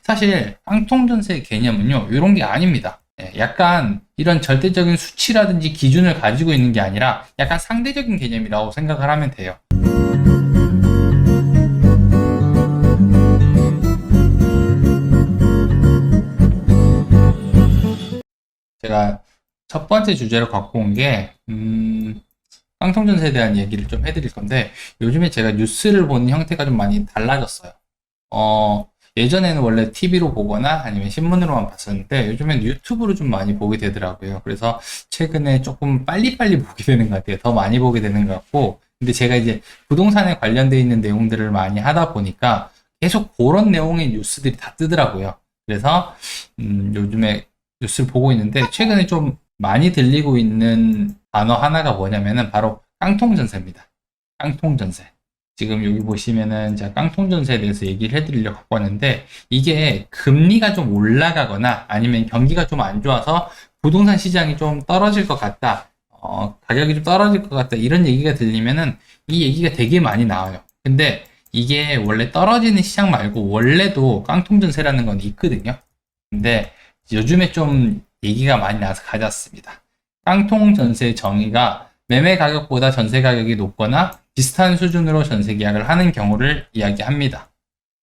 사실 깡통전세의 개념은요, 이런 게 아닙니다. 약간 이런 절대적인 수치라든지 기준을 가지고 있는 게 아니라 약간 상대적인 개념이라고 생각을 하면 돼요. 제가 첫 번째 주제로 갖고 온 게 깡통전세에 대한 얘기를 좀 해드릴 건데, 요즘에 제가 뉴스를 보는 형태가 좀 많이 달라졌어요. 예전에는 원래 TV로 보거나 아니면 신문으로만 봤었는데, 요즘엔 유튜브로 좀 많이 보게 되더라고요. 그래서 최근에 조금 빨리빨리 보게 되는 것 같아요. 더 많이 보게 되는 것 같고, 근데 제가 이제 부동산에 관련되어 있는 내용들을 많이 하다 보니까 계속 그런 내용의 뉴스들이 다 뜨더라고요. 그래서 요즘에 뉴스를 보고 있는데, 최근에 좀 많이 들리고 있는 단어 하나가 뭐냐면은 바로 깡통전세입니다. 깡통전세. 지금 여기 보시면은 제가 깡통전세에 대해서 얘기를 해드리려고 갖고 왔는데, 이게 금리가 좀 올라가거나 아니면 경기가 좀 안 좋아서 부동산 시장이 좀 떨어질 것 같다, 가격이 좀 떨어질 것 같다, 이런 얘기가 들리면은 이 얘기가 되게 많이 나와요. 근데 이게 원래 떨어지는 시장 말고 원래도 깡통전세라는 건 있거든요. 근데 요즘에 좀 얘기가 많이 나서 가져왔습니다. 깡통전세 정의가 매매 가격보다 전세 가격이 높거나 비슷한 수준으로 전세 계약을 하는 경우를 이야기합니다.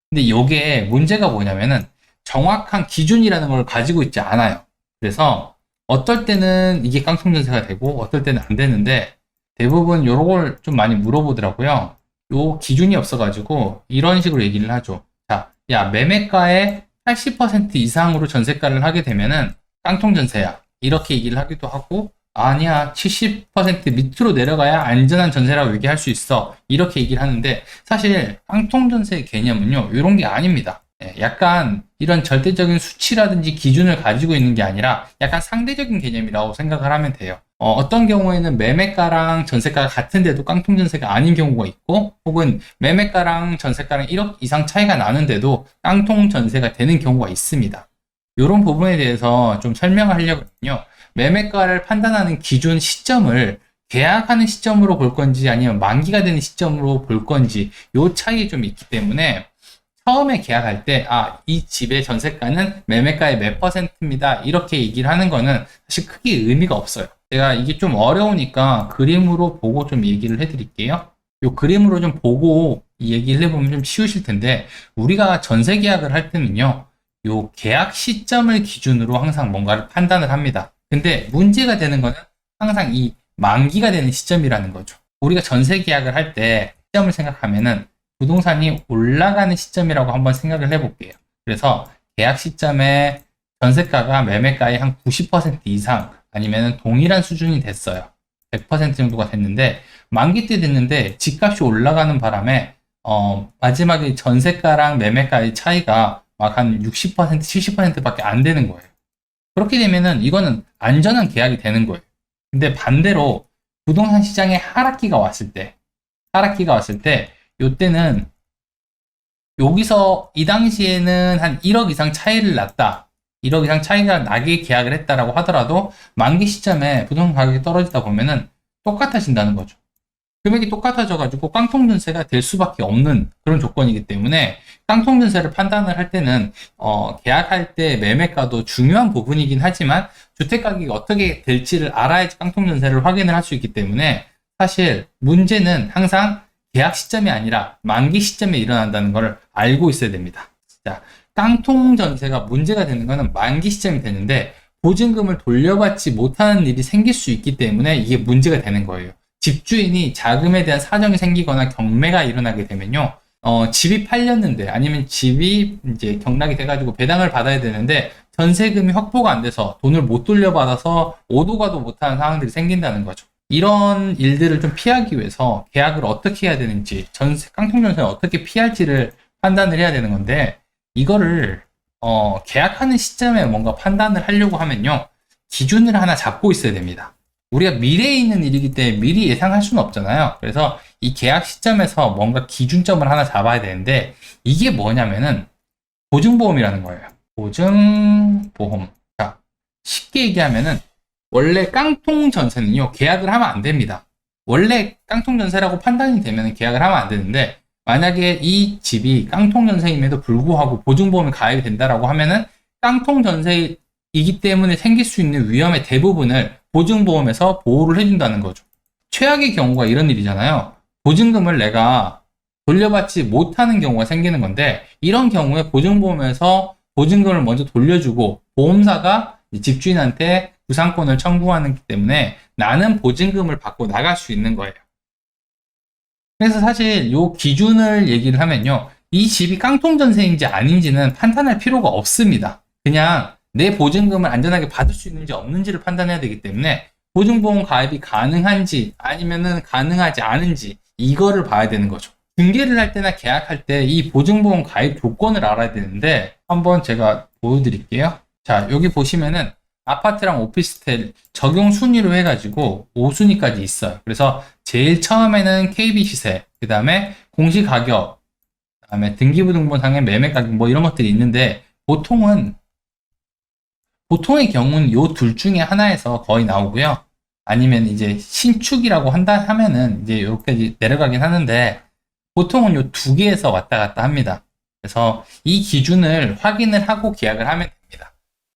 근데 이게 문제가 뭐냐면은 정확한 기준이라는 걸 가지고 있지 않아요. 그래서 어떨 때는 이게 깡통전세가 되고 어떨 때는 안 되는데, 대부분 요런 걸 좀 많이 물어보더라고요. 요 기준이 없어가지고 이런 식으로 얘기를 하죠. 자, 야, 매매가의 80% 이상으로 전세가를 하게 되면은 깡통전세야, 이렇게 얘기를 하기도 하고, 아니야, 70% 밑으로 내려가야 안전한 전세라고 얘기할 수 있어, 이렇게 얘기를 하는데, 사실 깡통전세의 개념은요, 이런 게 아닙니다. 약간 이런 절대적인 수치라든지 기준을 가지고 있는 게 아니라 약간 상대적인 개념이라고 생각을 하면 돼요. 어떤 경우에는 매매가랑 전세가가 같은데도 깡통전세가 아닌 경우가 있고, 혹은 매매가랑 전세가랑 1억 이상 차이가 나는데도 깡통전세가 되는 경우가 있습니다. 이런 부분에 대해서 좀 설명을 하려고 하면요, 매매가를 판단하는 기준 시점을 계약하는 시점으로 볼 건지 아니면 만기가 되는 시점으로 볼 건지, 이 차이가 좀 있기 때문에 처음에 계약할 때, 이 집의 전세가는 매매가의 몇 퍼센트입니다, 이렇게 얘기를 하는 거는 사실 크게 의미가 없어요. 제가 이게 좀 어려우니까 그림으로 보고 좀 얘기를 해드릴게요. 이 그림으로 좀 보고 이 얘기를 해보면 좀 쉬우실 텐데, 우리가 전세 계약을 할 때는요, 요 계약 시점을 기준으로 항상 뭔가를 판단을 합니다. 근데 문제가 되는 거는 항상 이 만기가 되는 시점이라는 거죠. 우리가 전세 계약을 할 때 시점을 생각하면은 부동산이 올라가는 시점이라고 한번 생각을 해볼게요. 그래서 계약 시점에 전세가가 매매가의 한 90% 이상 아니면 동일한 수준이 됐어요. 100% 정도가 됐는데, 만기 때 됐는데 집값이 올라가는 바람에 마지막에 전세가랑 매매가의 차이가 막 한 60%, 70%밖에 안 되는 거예요. 그렇게 되면은 이거는 안전한 계약이 되는 거예요. 근데 반대로 부동산 시장에 하락기가 왔을 때, 요때는 여기서 이 당시에는 한 1억 이상 차이를 났다, 1억 이상 차이가 나게 계약을 했다라고 하더라도 만기 시점에 부동산 가격이 떨어지다 보면은 똑같아진다는 거죠. 금액이 똑같아져가지고 깡통전세가 될 수밖에 없는 그런 조건이기 때문에, 깡통전세를 판단을 할 때는 계약할 때 매매가도 중요한 부분이긴 하지만 주택가격이 어떻게 될지를 알아야지 깡통전세를 확인을 할 수 있기 때문에, 사실 문제는 항상 계약 시점이 아니라 만기 시점에 일어난다는 걸 알고 있어야 됩니다. 자, 깡통전세가 문제가 되는 거는 만기 시점이 되는데, 보증금을 돌려받지 못하는 일이 생길 수 있기 때문에 이게 문제가 되는 거예요. 집주인이 자금에 대한 사정이 생기거나 경매가 일어나게 되면요, 집이 팔렸는데 아니면 집이 이제 경락이 돼가지고 배당을 받아야 되는데 전세금이 확보가 안 돼서 돈을 못 돌려받아서 오도 가도 못하는 상황들이 생긴다는 거죠. 이런 일들을 좀 피하기 위해서 계약을 어떻게 해야 되는지, 깡통전세를 어떻게 피할지를 판단을 해야 되는 건데, 이거를 계약하는 시점에 뭔가 판단을 하려고 하면요, 기준을 하나 잡고 있어야 됩니다. 우리가 미래에 있는 일이기 때문에 미리 예상할 수는 없잖아요. 그래서 이 계약 시점에서 뭔가 기준점을 하나 잡아야 되는데, 이게 뭐냐면은 보증보험이라는 거예요. 보증보험. 자, 쉽게 얘기하면은 원래 깡통전세는요, 계약을 하면 안 됩니다. 원래 깡통전세라고 판단이 되면 계약을 하면 안 되는데, 만약에 이 집이 깡통 전세임에도 불구하고 보증보험이 가입이 된다라고 하면은 깡통 전세이기 때문에 생길 수 있는 위험의 대부분을 보증보험에서 보호를 해준다는 거죠. 최악의 경우가 이런 일이잖아요. 보증금을 내가 돌려받지 못하는 경우가 생기는 건데, 이런 경우에 보증보험에서 보증금을 먼저 돌려주고 보험사가 집주인한테 구상권을 청구하기 때문에 나는 보증금을 받고 나갈 수 있는 거예요. 그래서 사실 이 기준을 얘기를 하면요, 이 집이 깡통 전세인지 아닌지는 판단할 필요가 없습니다. 그냥 내 보증금을 안전하게 받을 수 있는지 없는지를 판단해야 되기 때문에 보증보험 가입이 가능한지 아니면은 가능하지 않은지 이거를 봐야 되는 거죠. 중개를 할 때나 계약할 때 이 보증보험 가입 조건을 알아야 되는데, 한번 제가 보여드릴게요. 자, 여기 보시면은 아파트랑 오피스텔 적용 순위로 해가지고 5순위까지 있어요. 그래서 제일 처음에는 KB 시세, 그 다음에 공시 가격, 그 다음에 등기부등본상의 매매 가격 뭐 이런 것들이 있는데, 보통의 경우는 요 둘 중에 하나에서 거의 나오고요. 아니면 이제 신축이라고 하면은 이제 여기까지 내려가긴 하는데, 보통은 요 두 개에서 왔다 갔다 합니다. 그래서 이 기준을 확인을 하고 계약을 하면 됩니다.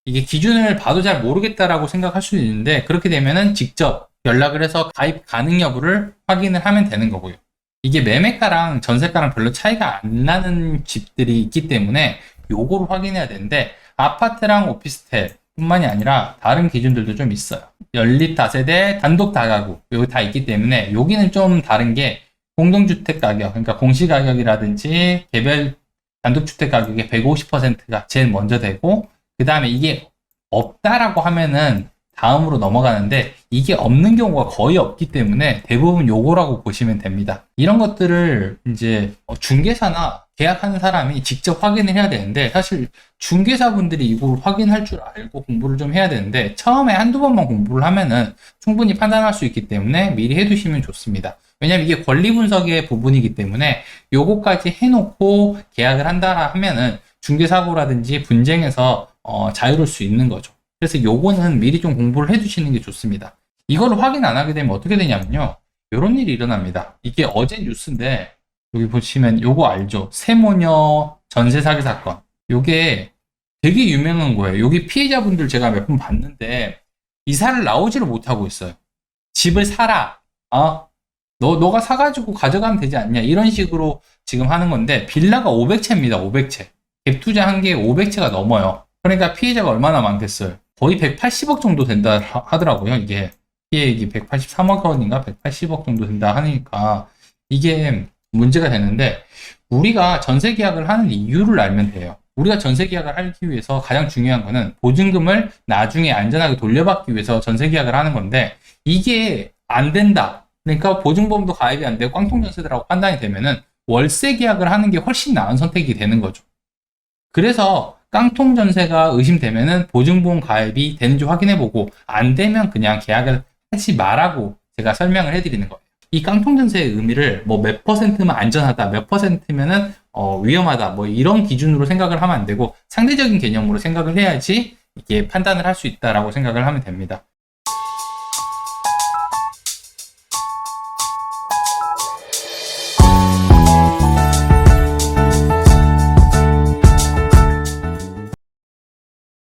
이게 기준을 봐도 잘 모르겠다라고 생각할 수도 있는데, 그렇게 되면은 직접 연락을 해서 가입 가능 여부를 확인을 하면 되는 거고요. 이게 매매가랑 전세가랑 별로 차이가 안 나는 집들이 있기 때문에 요거를 확인해야 되는데, 아파트랑 오피스텔 뿐만이 아니라 다른 기준들도 좀 있어요. 연립 다세대, 단독 다가구 여기 다 있기 때문에 여기는 좀 다른 게, 공동주택 가격, 그러니까 공시가격이라든지 개별 단독주택 가격의 150%가 제일 먼저 되고, 그 다음에 이게 없다라고 하면은 다음으로 넘어가는데, 이게 없는 경우가 거의 없기 때문에 대부분 요거라고 보시면 됩니다. 이런 것들을 이제 중개사나 계약하는 사람이 직접 확인을 해야 되는데, 사실 중개사분들이 이걸 확인할 줄 알고 공부를 좀 해야 되는데, 처음에 한두 번만 공부를 하면은 충분히 판단할 수 있기 때문에 미리 해두시면 좋습니다. 왜냐면 이게 권리 분석의 부분이기 때문에 요거까지 해놓고 계약을 한다 하면은 중개사고라든지 분쟁에서 자유로울 수 있는 거죠. 그래서 요거는 미리 좀 공부를 해두시는 게 좋습니다. 이거를 확인 안 하게 되면 어떻게 되냐면요, 요런 일이 일어납니다. 이게 어제 뉴스인데, 여기 보시면 요거 알죠? 세모녀 전세 사기 사건. 요게 되게 유명한 거예요. 여기 피해자분들 제가 몇 번 봤는데 이사를 나오지를 못하고 있어요. 집을 사라. 너가 사가지고 가져가면 되지 않냐, 이런 식으로 지금 하는 건데, 빌라가 500채입니다. 500채. 갭 투자 한 게 500채가 넘어요. 그러니까 피해자가 얼마나 많겠어요? 거의 180억 정도 된다 하더라고요. 이게 피해액이 183억 원인가 180억 정도 된다 하니까 이게 문제가 되는데, 우리가 전세 계약을 하는 이유를 알면 돼요. 우리가 전세 계약을 하기 위해서 가장 중요한 거는 보증금을 나중에 안전하게 돌려받기 위해서 전세 계약을 하는 건데, 이게 안 된다, 그러니까 보증보험도 가입이 안 되고 깡통전세라고 판단이 되면은 월세 계약을 하는 게 훨씬 나은 선택이 되는 거죠. 그래서 깡통전세가 의심되면은 보증보험 가입이 되는지 확인해보고, 안 되면 그냥 계약을 하지 말라고 제가 설명을 해드리는 거예요. 이 깡통전세의 의미를 뭐 몇 퍼센트면 안전하다, 몇 퍼센트면은 위험하다, 뭐 이런 기준으로 생각을 하면 안 되고 상대적인 개념으로 생각을 해야지 이게 판단을 할 수 있다라고 생각을 하면 됩니다.